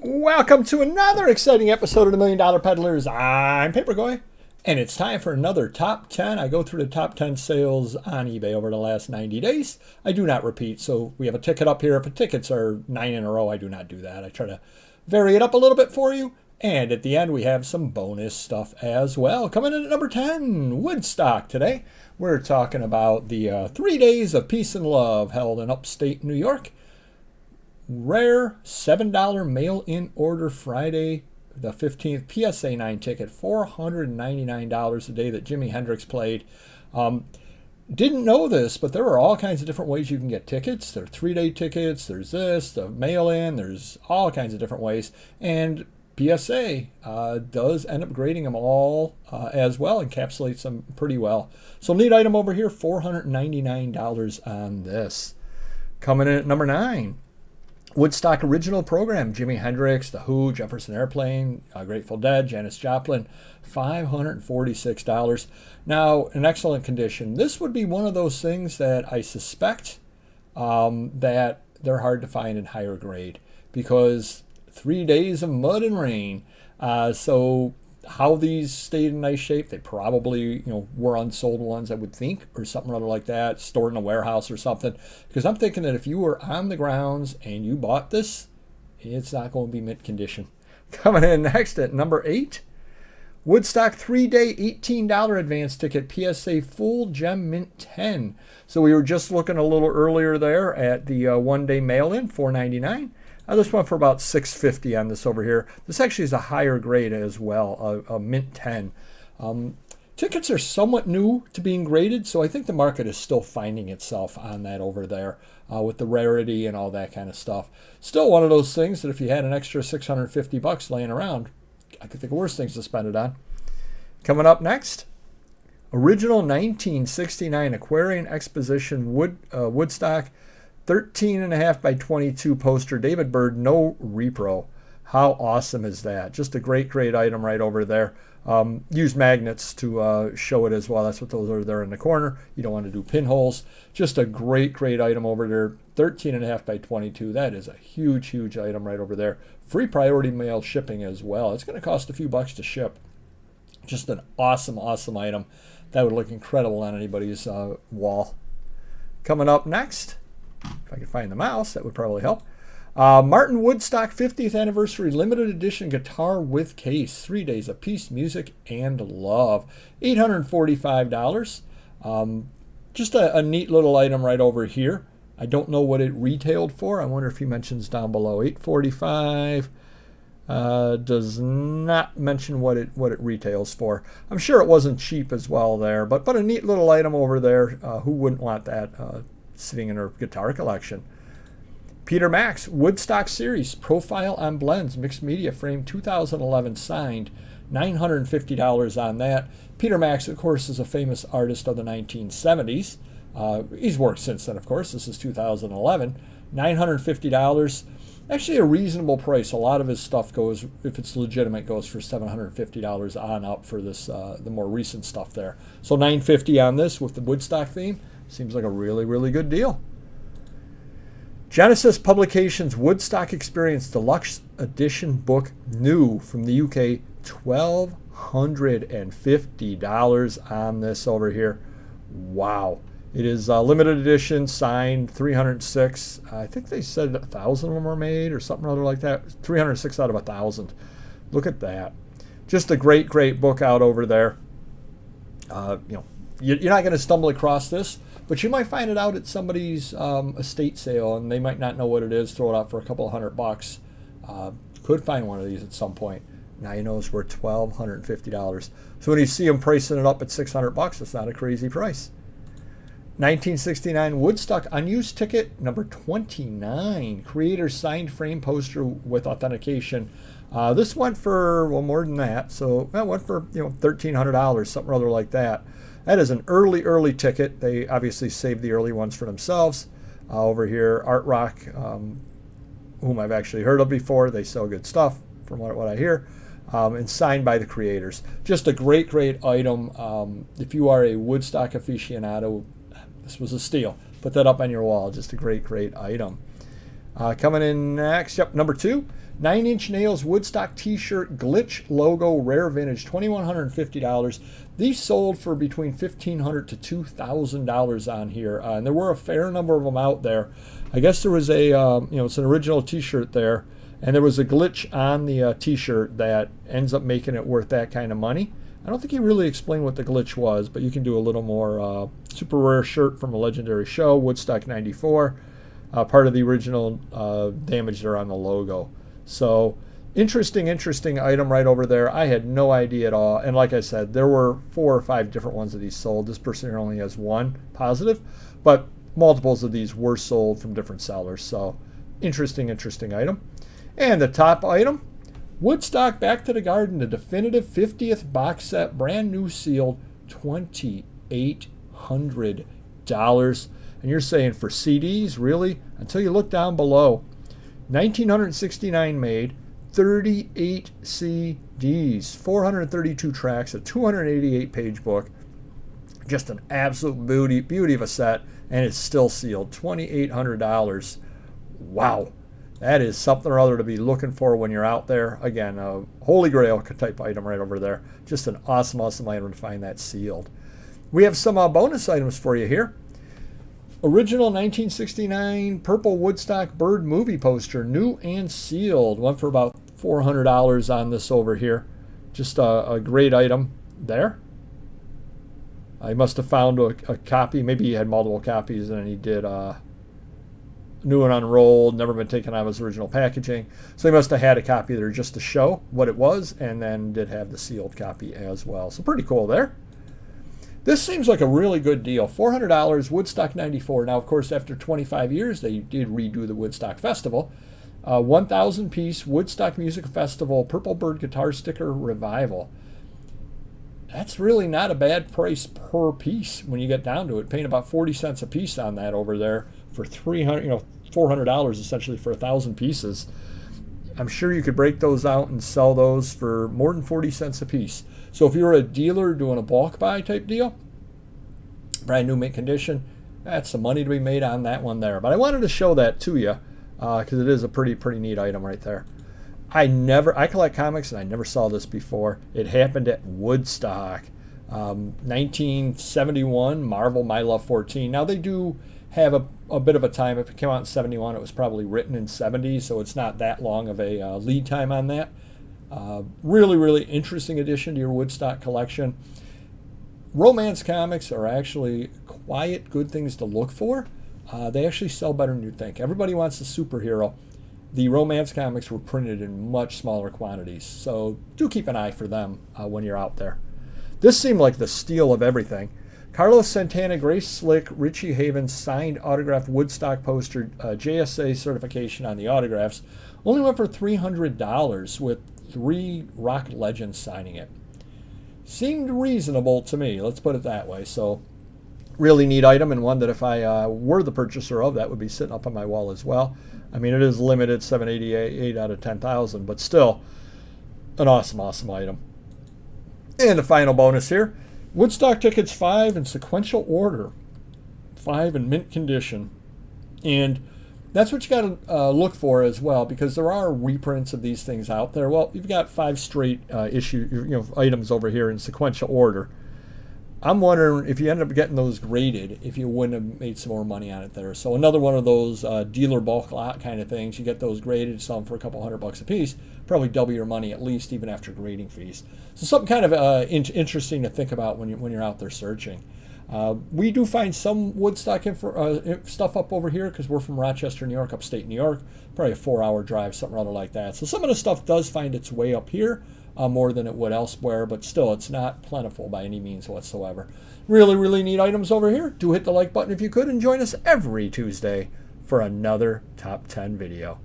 Welcome to another exciting episode of the Million Dollar Peddlers. I'm Paperboy, and it's time for another top 10. I go through the top 10 sales on eBay over the last 90 days. I do not repeat, so we have a ticket up here. If the tickets are 9 in a row, I do not do that. I try to vary it up a little bit for you. And at the end, we have some bonus stuff as well. Coming in at number 10, Woodstock today. We're talking about the 3 days of peace and love held in upstate New York. Rare $7 mail-in order Friday the 15th PSA 9 ticket, $499 a day that Jimi Hendrix played. Didn't know this, but there are all kinds of different ways you can get tickets. There are 3-day tickets, there's this, the mail-in, there's all kinds of different ways. And PSA does end up grading them all as well, encapsulates them pretty well. So neat item over here, $499 on this. Coming in at number 9. Woodstock original program, Jimi Hendrix, The Who, Jefferson Airplane, Grateful Dead, Janis Joplin, $546. Now, in excellent condition. This would be one of those things that I suspect that they're hard to find in higher grade because 3 days of mud and rain. So how these stayed in nice shape, they probably were unsold ones, I would think, or something rather like that, stored in a warehouse or something. Because I'm thinking that if you were on the grounds and you bought this, it's not going to be mint condition. Coming in next at number 8, Woodstock 3-day $18 advance ticket, PSA full gem mint 10. So we were just looking a little earlier there at the 1-day mail-in, $499. This one for about $650 on this over here. This actually is a higher grade as well, a mint 10. Tickets are somewhat new to being graded, so I think the market is still finding itself on that over there with the rarity and all that kind of stuff. Still one of those things that if you had an extra $650 laying around, I could think of worse things to spend it on. Coming up next, original 1969 Aquarian Exposition Woodstock 13.5 by 22 poster, David Bird, no repro. How awesome is that? Just a great, great item right over there. Use magnets to show it as well. That's what those are there in the corner. You don't want to do pinholes. Just a great, great item over there. 13.5 by 22. That is a huge, huge item right over there. Free priority mail shipping as well. It's going to cost a few bucks to ship. Just an awesome, awesome item. That would look incredible on anybody's wall. Coming up next, if I could find the mouse, that would probably help. Martin Woodstock 50th Anniversary Limited Edition Guitar with Case. 3 days of peace, music, and love. $845. Just a neat little item right over here. I don't know what it retailed for. I wonder if he mentions down below. $845. Does not mention what it retails for. I'm sure it wasn't cheap as well there, but a neat little item over there. Who wouldn't want that sitting in her guitar collection? Peter Max, Woodstock Series, Profile on Blends, Mixed Media Frame, 2011 signed, $950 on that. Peter Max, of course, is a famous artist of the 1970s. He's worked since then, of course. This is 2011. $950. Actually a reasonable price. A lot of his stuff goes, if it's legitimate, goes for $750 on up for this the more recent stuff there. So $950 on this with the Woodstock theme. Seems like a really, really good deal. Genesis Publications Woodstock Experience Deluxe Edition book, new from the UK, $1,250 on this over here. Wow. It is limited edition, signed, 306. I think they said 1,000 of them were made or something or other like that. 306 out of 1,000. Look at that. Just a great, great book out over there. You're not going to stumble across this, but you might find it out at somebody's estate sale, and they might not know what it is. Throw it out for a couple of $100. Could find one of these at some point. Now you know it's worth $1,250. So when you see them pricing it up at $600, it's not a crazy price. 1969 Woodstock unused ticket number 29. Creator signed frame poster with authentication. This went for more than that. So that went for $1,300, something or other like that. That is an early ticket. They obviously saved the early ones for themselves. Over here, Art Rock, whom I've actually heard of before. They sell good stuff from what I hear. And signed by the creators. Just a great, great item. If you are a Woodstock aficionado, this was a steal. Put that up on your wall. Just a great, great item. Coming in next, number 2. Nine Inch Nails Woodstock t-shirt, glitch logo, rare vintage, $2,150. These sold for between $1,500 to $2,000 on here, and there were a fair number of them out there. I guess there was a, it's an original t-shirt there, and there was a glitch on the t-shirt that ends up making it worth that kind of money. I don't think he really explained what the glitch was, but you can do a little more. Super rare shirt from a legendary show, Woodstock 94. Part of the original damage there on the logo. So interesting item right over there. I had no idea at all. And like I said, there were 4 or 5 different ones of these sold. This person here only has one positive, but multiples of these were sold from different sellers. So interesting item. And the top item, Woodstock Back to the Garden, the definitive 50th box set, brand new sealed, $2,800. And you're saying for CDs, really? Until you look down below. 1969 made, 38 CDs, 432 tracks, a 288 page book. Just an absolute beauty of a set, and it's still sealed, $2,800. Wow. That is something or other to be looking for when you're out there. Again, a holy grail type item right over there. Just an awesome item to find that sealed. We have some bonus items for you here. Original 1969 purple Woodstock bird movie poster, new and sealed. Went for about $400 on this over here. Just a great item there. I must have found a copy. Maybe he had multiple copies, and he did new and unrolled, never been taken out of his original packaging. So he must have had a copy there just to show what it was, and then did have the sealed copy as well. So pretty cool there. This seems like a really good deal. $400, Woodstock 94. Now, of course, after 25 years, they did redo the Woodstock Festival. 1,000-piece Woodstock Music Festival Purple Bird Guitar Sticker Revival. That's really not a bad price per piece when you get down to it. Paying about 40 cents a piece on that over there for $400 essentially for 1,000 pieces. I'm sure you could break those out and sell those for more than 40 cents a piece. So if you're a dealer doing a bulk buy type deal, brand new mint condition, that's some money to be made on that one there. But I wanted to show that to you because it is a pretty neat item right there. I collect comics and I never saw this before. It happened at Woodstock. 1971, Marvel My Love 14. Now they do have a bit of a time. If it came out in 71, it was probably written in 70, so it's not that long of a lead time on that. Really interesting addition to your Woodstock collection. Romance comics are actually quiet, good things to look for. They actually sell better than you'd think. Everybody wants a superhero. The romance comics were printed in much smaller quantities, so do keep an eye for them when you're out there. This seemed like the steal of everything. Carlos Santana, Grace Slick, Richie Havens signed autographed Woodstock poster, JSA certification on the autographs. Only went for $300 with 3 rock legends signing it. Seemed reasonable to me, let's put it that way. So really neat item, and one that if I were the purchaser of, that would be sitting up on my wall as well. I mean, it is limited, 788 out of 10,000, but still an awesome item. And the final bonus here, Woodstock tickets 5 in sequential order, 5 in mint condition. And that's what you got to look for as well, because there are reprints of these things out there. Well, you've got 5 straight items over here in sequential order. I'm wondering if you end up getting those graded, if you wouldn't have made some more money on it there. So another one of those dealer bulk lot kind of things. You get those graded, sell them for a couple $100 a piece, probably double your money at least, even after grading fees. So something kind of interesting to think about when you're out there searching. We do find some Woodstock stuff up over here because we're from Rochester, New York, upstate New York. Probably a 4-hour drive, something or other like that. So some of the stuff does find its way up here. More than it would elsewhere, but still it's not plentiful by any means whatsoever. Really neat items over here. Do hit the like button if you could, and join us every Tuesday for another Top 10 video.